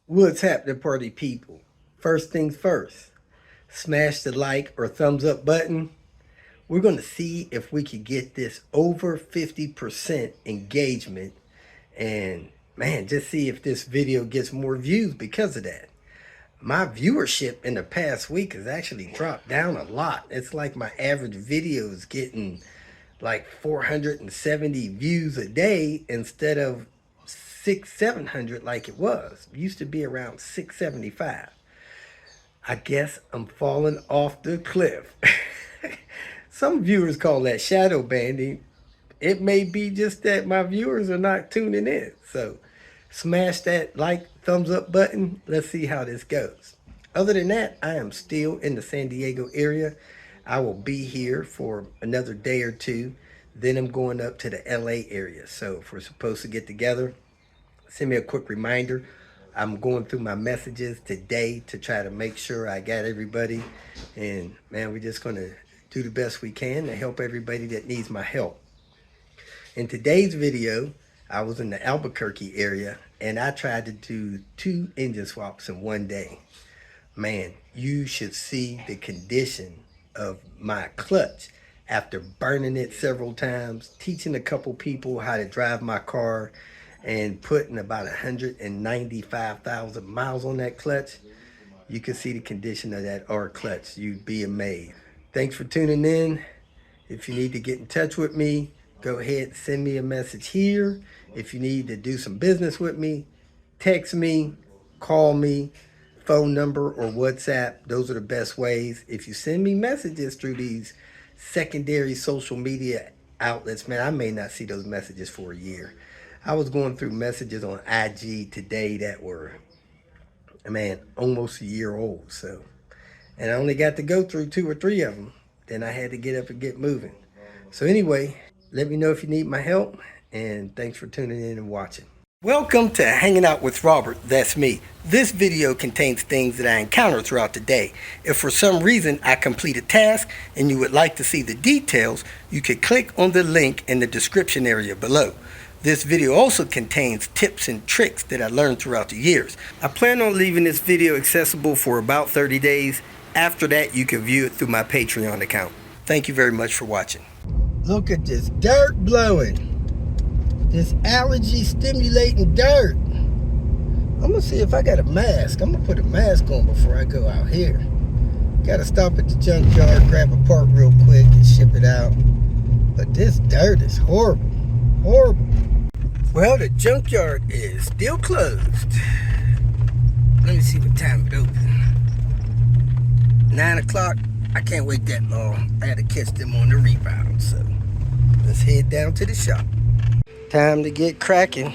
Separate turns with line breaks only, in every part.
What's happening, party people? First things first, smash the like or thumbs up button. We're going to see if we can get this over 50% engagement. And man, just see if this video gets more views because of that. My viewership in the past week has actually dropped down a lot. It's like my average video is getting like 470 views a day instead of 700 like it was. It used to be around 675. I guess I'm falling off the cliff. Some viewers call that shadow banning. It may be just that my viewers are not tuning in. So smash that like, thumbs up button. Let's see how this goes. Other than that, I am still in the San Diego area. I will be here for another day or two. Then I'm going up to the LA area. So if we're supposed to get together, send me a quick reminder. I'm going through my messages today to try to make sure I got everybody. And man, we're just going to do the best we can to help everybody that needs my help. In today's video, I was in the Albuquerque area and I tried to do 2 engine swaps in one day. Man, you should see the condition of my clutch after burning it several times, teaching a couple people how to drive my car, and putting about 195,000 miles on that clutch. You can see the condition of that R clutch. You'd be amazed. Thanks for tuning in. If you need to get in touch with me, go ahead and send me a message here. If you need to do some business with me, text me, call me, phone number or WhatsApp. Those are the best ways. If you send me messages through these secondary social media outlets, man, I may not see those messages for a year. I was going through messages on IG today that were, man, almost a year old. So, and I only got to go through 2 or 3 of them. Then I had to get up and get moving. So anyway, let me know if you need my help. And thanks for tuning in and watching. Welcome to Hanging Out with Robert, that's me. This video contains things that I encounter throughout the day. If for some reason I complete a task and you would like to see the details, you can click on the link in the description area below. This video also contains tips and tricks that I learned throughout the years. I plan on leaving this video accessible for about 30 days. After that, you can view it through my Patreon account. Thank you very much for watching. Look at this dirt blowing. This allergy stimulating dirt. I'm gonna see if I got a mask. I'm gonna put a mask on before I go out here. Gotta stop at the junkyard, grab a part real quick and ship it out. But this dirt is horrible, horrible. Well, the junkyard is still closed. Let me see what time it opens. 9 o'clock. I can't wait that long. I had to catch them on the rebound, so let's head down to the shop. Time to get cracking.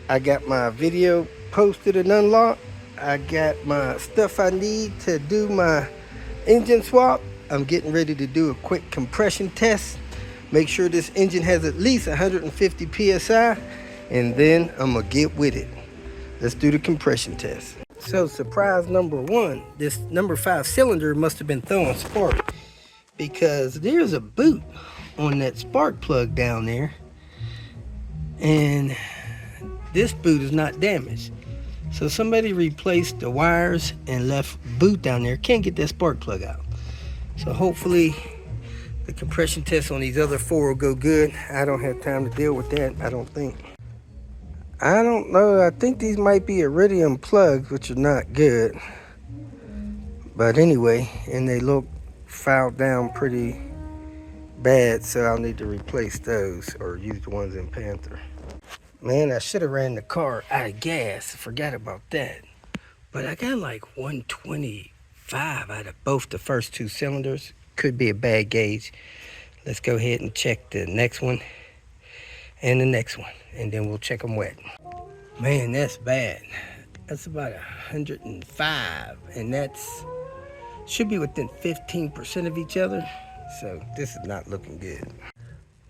I got my video posted and unlocked. I got my stuff I need to do my engine swap. I'm getting ready to do a quick compression test. Make sure this engine has at least 150 PSI, and then I'm gonna get with it. Let's do the compression test. So surprise number 1, this number 5 cylinder must have been throwing spark because there's a boot on that spark plug down there. And this boot is not damaged. So somebody replaced the wires and left boot down there. Can't get that spark plug out. So hopefully the compression test on these other 4 will go good. I don't have time to deal with that, I don't think. I don't know. I think these might be iridium plugs, which are not good. But anyway, and they look filed down pretty bad, so I'll need to replace those or use the ones in Panther. Man, I should have ran the car out of gas. I forgot about that. But I got like 125 out of both the first 2 cylinders. Could be a bad gauge. Let's go ahead and check the next one and the next one, and then we'll check them wet. Man, that's bad. That's about 105, and that's should be within 15% of each other. So this is not looking good.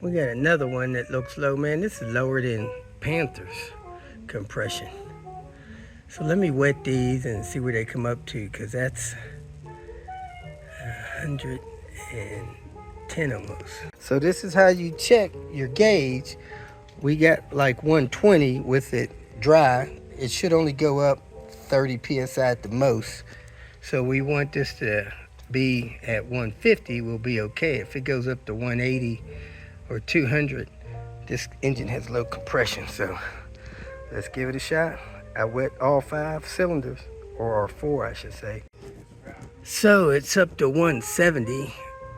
We got another one that looks low. Man, this is lower than Panther's compression. So let me wet these and see where they come up to, because that's 110 almost. So this is how you check your gauge. We got like 120 with it dry. It should only go up 30 psi at the most. So we want this to be at 150, we'll be okay. If it goes up to 180 or 200, this engine has low compression. So let's give it a shot. I wet all 5 cylinders, or 4 I should say. So it's up to 170.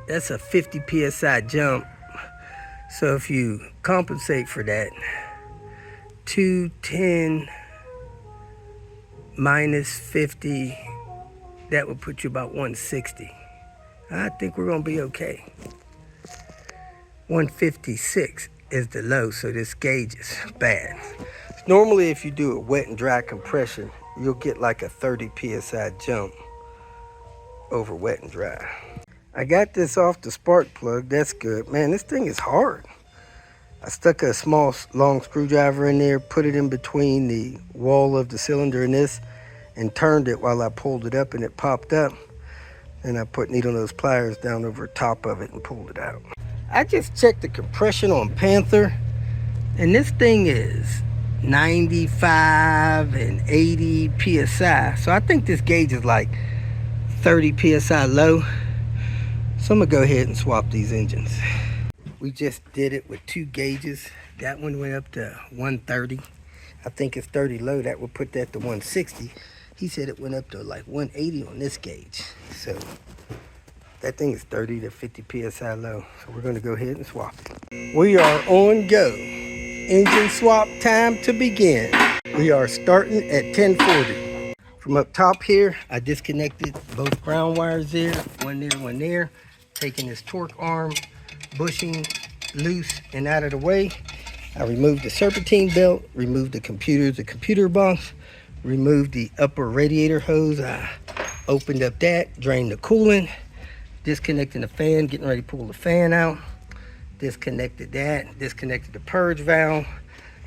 That's a 50 psi jump. So if you compensate for that, 210 minus 50, that would put you about 160. I think we're gonna be okay. 156 is the low, so this gauge is bad. Normally if you do a wet and dry compression, you'll get like a 30 psi jump over wet and dry. I got this off the spark plug, that's good. Man, this thing is hard. I stuck a small long screwdriver in there, put it in between the wall of the cylinder and this, and turned it while I pulled it up, and it popped up. And I put needle nose pliers down over top of it and pulled it out. I just checked the compression on Panther, and this thing is 95 and 80 psi. So I think this gauge is like 30 psi low. So I'm gonna go ahead and swap these engines. We just did it with 2 gauges. That one went up to 130. I think it's 30 low. That would put that to 160. He said it went up to like 180 on this gauge. So that thing is 30 to 50 psi low. So we're gonna go ahead and swap it. We are on go. Engine swap time to begin. We are starting at 1040. From up top here, I disconnected both ground wires there, one there, taking this torque arm, bushing loose and out of the way. I removed the serpentine belt, removed the computer box, removed the upper radiator hose. I opened up that, drained the coolant, disconnecting the fan, getting ready to pull the fan out. Disconnected that, disconnected the purge valve.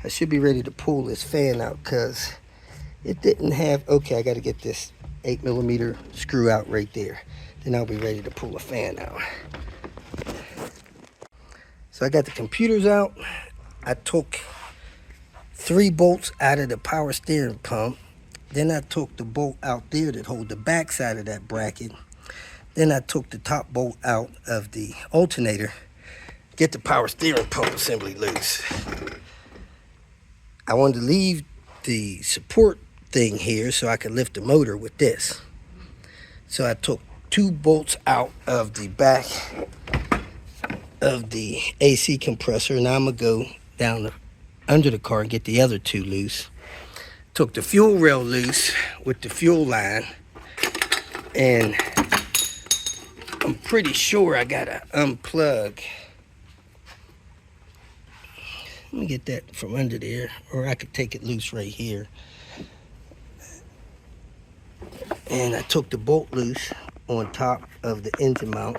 I should be ready to pull this fan out because it didn't have, okay, I got to get this 8mm screw out right there. Then I'll be ready to pull the fan out. So I got the computers out. I took 3 bolts out of the power steering pump. Then I took the bolt out there that hold the back side of that bracket. Then I took the top bolt out of the alternator. Get the power steering pump assembly loose. I wanted to leave the support thing here so I could lift the motor with this. So I took 2 bolts out of the back of the AC compressor. Now I'm gonna go down under the car and get the other 2 loose. Took the fuel rail loose with the fuel line, and I'm pretty sure I gotta unplug. Let me get that from under there, or I could take it loose right here. And I took the bolt loose on top of the engine mount.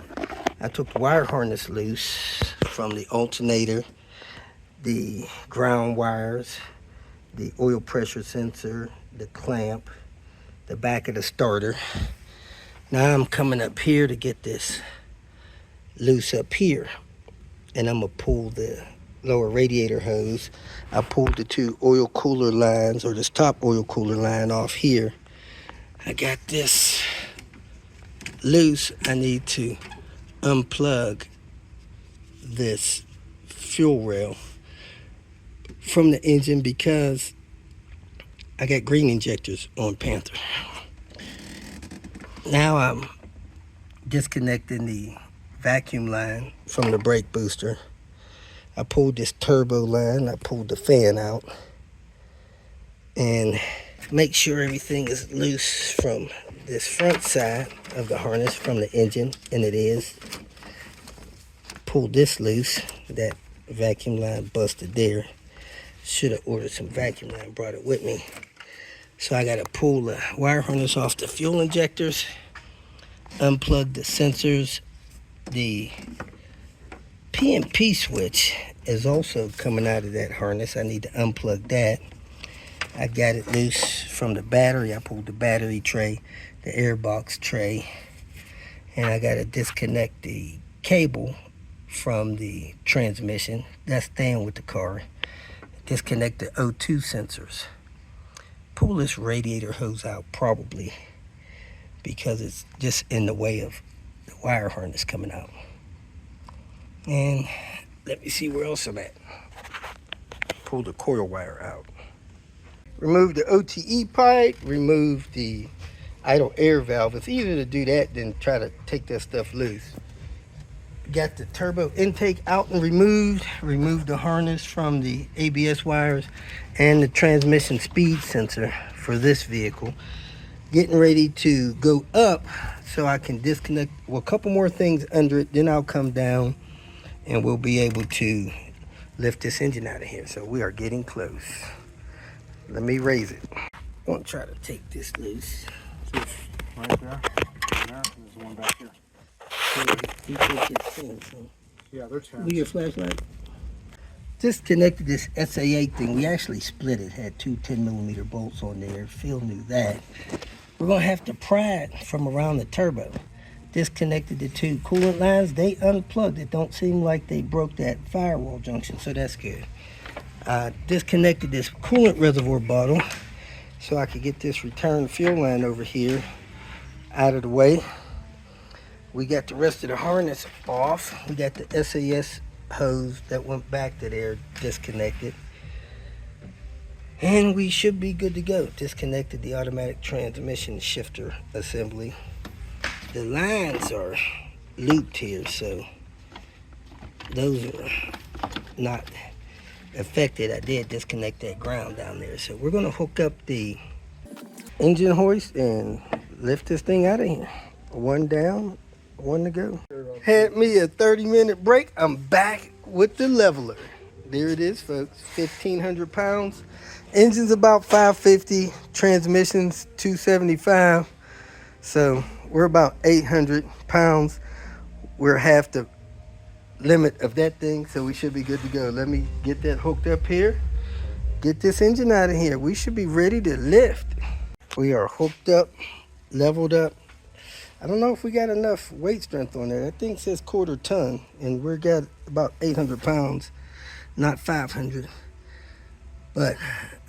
I took the wire harness loose from the alternator, the ground wires, the oil pressure sensor, the clamp, the back of the starter. Now I'm coming up here to get this loose up here, and I'm gonna pull the lower radiator hose. I pulled the 2 oil cooler lines, or this top oil cooler line, off here. I got this loose. I need to unplug this fuel rail from the engine because I got green injectors on Panther. Now I'm disconnecting the vacuum line from the brake booster. I pulled this turbo line, I pulled the fan out, and make sure everything is loose from this front side of the harness from the engine, and it is. Pulled this loose, that vacuum line busted there. Should have ordered some vacuum line, brought it with me. So I gotta pull the wire harness off the fuel injectors, unplug the sensors. The PMP switch is also coming out of that harness. I need to unplug that. I got it loose from the battery. I pulled the battery tray, the airbox tray, and I got to disconnect the cable from the transmission. That's staying with the car. Disconnect the O2 sensors. pull this radiator hose out probably because it's just in the way of the wire harness coming out. And let me see where else I'm at. Pull the coil wire out. Remove the OTE pipe, remove the idle air valve. It's easier to do that than try to take that stuff loose. Got the turbo intake out and removed. Removed the harness from the ABS wires and the transmission speed sensor for this vehicle. Getting ready to go up so I can disconnect a couple more things under it, then I'll come down and we'll be able to lift this engine out of here. So we are getting close. Let me raise it. I'm gonna try to take this loose.
Right there. There's one back here. Yeah, they're 10.
With your flashlight. Disconnected this SAA thing. We actually split it. Had two 10mm bolts on there. Phil knew that. We're gonna have to pry it from around the turbo. Disconnected the two coolant lines. They unplugged. It don't seem like they broke that firewall junction, so that's good. Disconnected this coolant reservoir bottle so I could get this return fuel line over here out of the way. We got the rest of the harness off. We got the SAS hose that went back to there disconnected. And we should be good to go. Disconnected the automatic transmission shifter assembly. The lines are looped here, so those are not affected. I did disconnect that ground down there. So we're gonna hook up the engine hoist and lift this thing out of here. One down, one to go. Had me a 30-minute break. I'm back with the leveler. There it is, folks, 1,500 pounds. Engine's about 550, transmission's 275. So we're about 800 pounds. We're half the limit of that thing, so we should be good to go. Let me get that hooked up here. Get this engine out of here. We should be ready to lift. We are hooked up, leveled up. I don't know if we got enough weight strength on there. That thing says 1/4 ton, and we're got about 800 pounds, not 500. But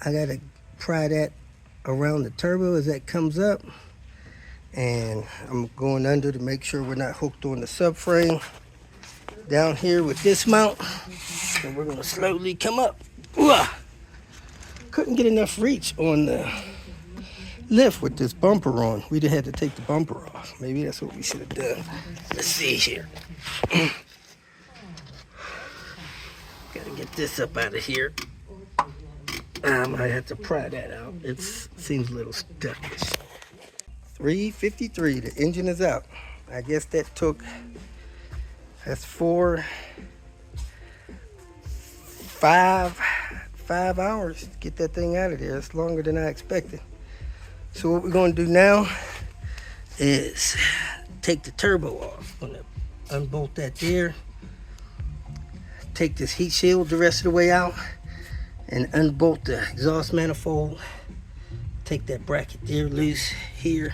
I gotta pry that around the turbo as that comes up. And I'm going under to make sure we're not hooked on the subframe. Down here with this mount, and we're gonna slowly come up. Ooh, couldn't get enough reach on the lift with this bumper on. We'd have had to take the bumper off. Maybe that's what we should have done. Let's see here. Gotta get this up out of here. I might have to pry that out. It seems a little stuckish. 3:53, the engine is out. I guess that's 5 hours to get that thing out of there. It's longer than I expected. So what we're gonna do now is take the turbo off. I'm gonna unbolt that there. Take this heat shield the rest of the way out and unbolt the exhaust manifold. Take that bracket there loose here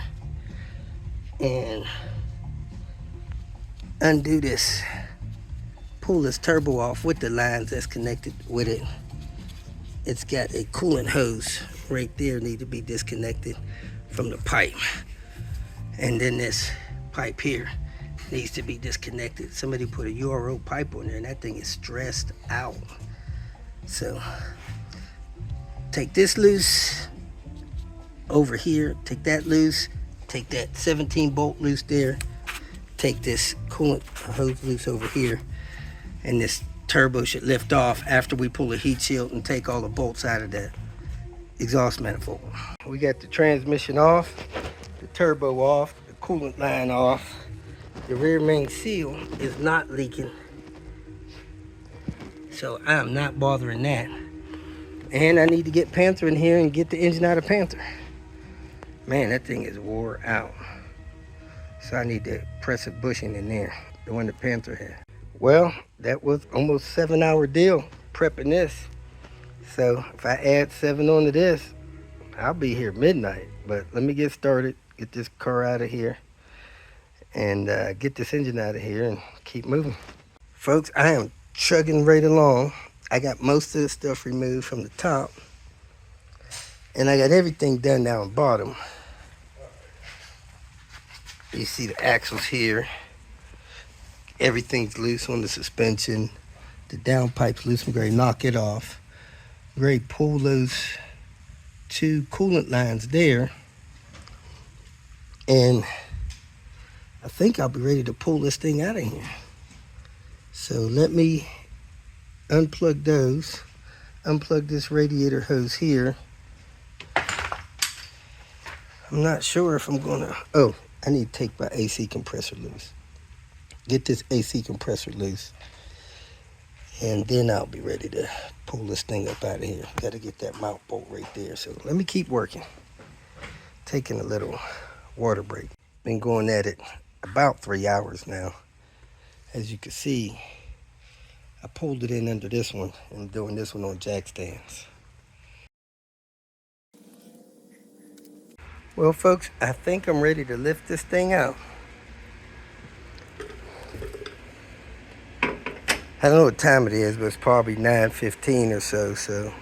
and undo this. Pull this turbo off with the lines that's connected with it. It's got a coolant hose right there, need to be disconnected from the pipe. And then this pipe here needs to be disconnected. Somebody put a URO pipe on there and that thing is stressed out. So take this loose over here, take that loose, take that 17 bolt loose there, take this coolant hose loose over here, and this turbo should lift off after we pull the heat shield and take all the bolts out of that exhaust manifold. We got the transmission off, the turbo off, the coolant line off. The rear main seal is not leaking, so I'm not bothering that. And I need to get Panther in here and get the engine out of Panther. Man, that thing is wore out. So I need to press a bushing in there, the one the Panther had. Well, that was almost 7-hour deal prepping this. So if I add 7 onto this, I'll be here midnight. But let me get started, get this car out of here, and get this engine out of here and keep moving. Folks, I am chugging right along. I got most of the stuff removed from the top. And I got everything done down bottom. You see the axles here. Everything's loose on the suspension. The downpipe's loose. I'm going to knock it off. I'm going to pull those two coolant lines there. And I think I'll be ready to pull this thing out of here. So let me unplug those. Unplug this radiator hose here. I'm not sure if I'm gonna, oh, I need to take my AC compressor loose. Get this AC compressor loose. And then I'll be ready to pull this thing up out of here. Gotta get that mount bolt right there. So let me keep working. Taking a little water break. Been going at it about 3 hours now. As you can see, I pulled it in under this one and doing this one on jack stands. Well, folks, I think I'm ready to lift this thing out. I don't know what time it is, but it's probably 9:15 or so. So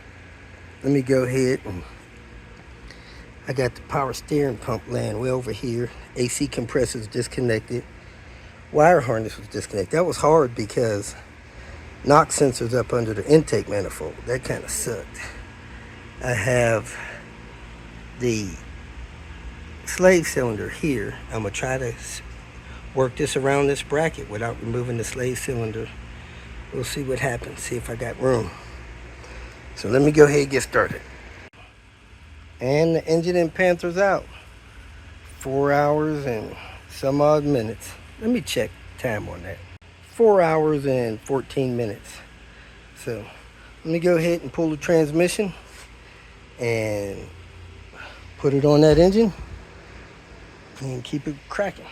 let me go ahead and I got the power steering pump laying way over here. AC compressor's disconnected. Wire harness was disconnected. That was hard because knock sensor's up under the intake manifold. That kind of sucked. I have the slave cylinder here. I'm gonna try to work this around this bracket without removing the slave cylinder. We'll see what happens, see if I got room. So let me go ahead and get started. And the engine in Panther's out. 4 hours and some odd minutes. Let me check time on that. 4 hours and 14 minutes. So let me go ahead and pull the transmission and put it on that engine and keep it cracking.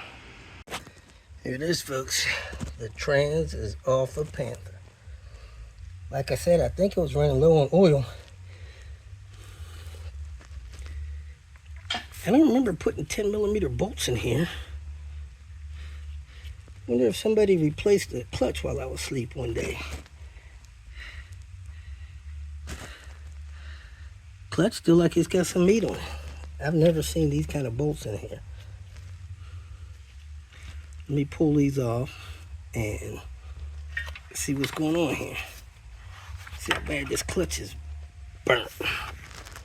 Here it is, folks. The trans is off of Panther. Like I said, I think it was running low on oil. I don't remember putting 10mm bolts in here. Wonder if somebody replaced the clutch while I was asleep one day. Clutch still like it's got some meat on it. I've never seen these kind of bolts in here. Let me pull these off and see what's going on here. See how bad this clutch is burnt.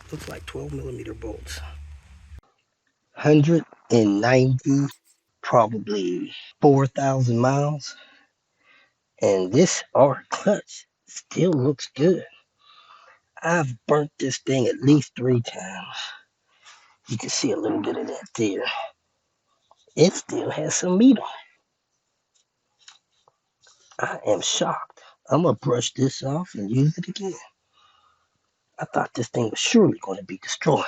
Looks like 12mm bolts. 190, probably 4,000 miles. And this R clutch still looks good. I've burnt this thing at least 3 times. You can see a little bit of that there. It still has some meat on it. I am shocked. I'm gonna brush this off and use it again. I thought this thing was surely going to be destroyed.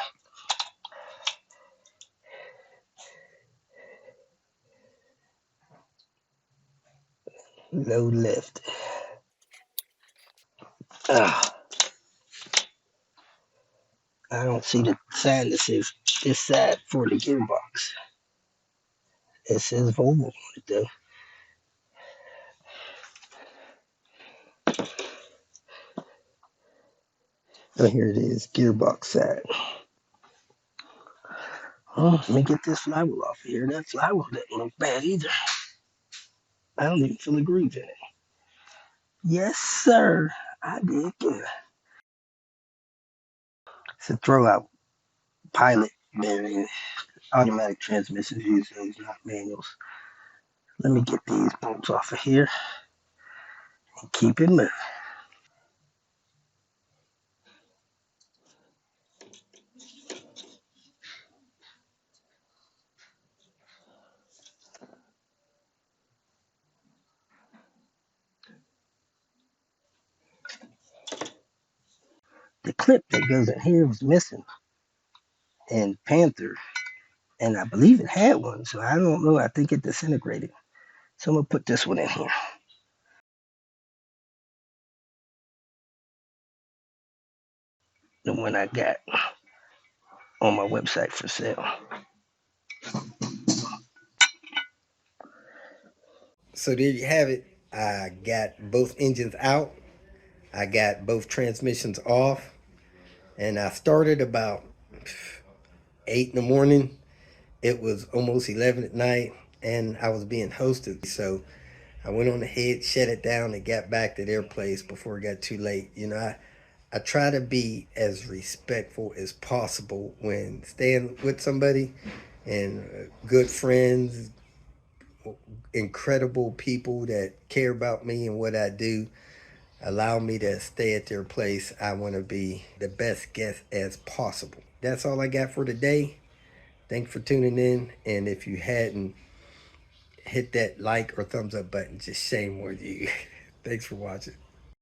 Low lift. I don't see the sign that says this side for the gearbox. It says Volvo on it though. Oh, here it is, gearbox side. Oh, let me get this flywheel off of here. That flywheel doesn't look bad either. I don't even feel a groove in it. Yes, sir. I did good. It's a throwout pilot bearing. Automatic transmissions use those, not manuals. Let me get these bolts off of here and keep it moving. The clip that goes in here was missing in Panther, and I believe it had one, so I don't know. I think it disintegrated. So I'm gonna put this one in here. The one I got on my website for sale. So there you have it. I got both engines out. I got both transmissions off. And I started about 8 in the morning. It was almost 11 at night, and I was being hosted. So I went on ahead, shut it down, and got back to their place before it got too late. I try to be as respectful as possible when staying with somebody, and good friends, incredible people that care about me and what I do allow me to stay at their place. I want to be the best guest as possible. That's all I got for today. Thanks for tuning in. And if you hadn't hit that like or thumbs up button, just shame on you. Thanks for watching.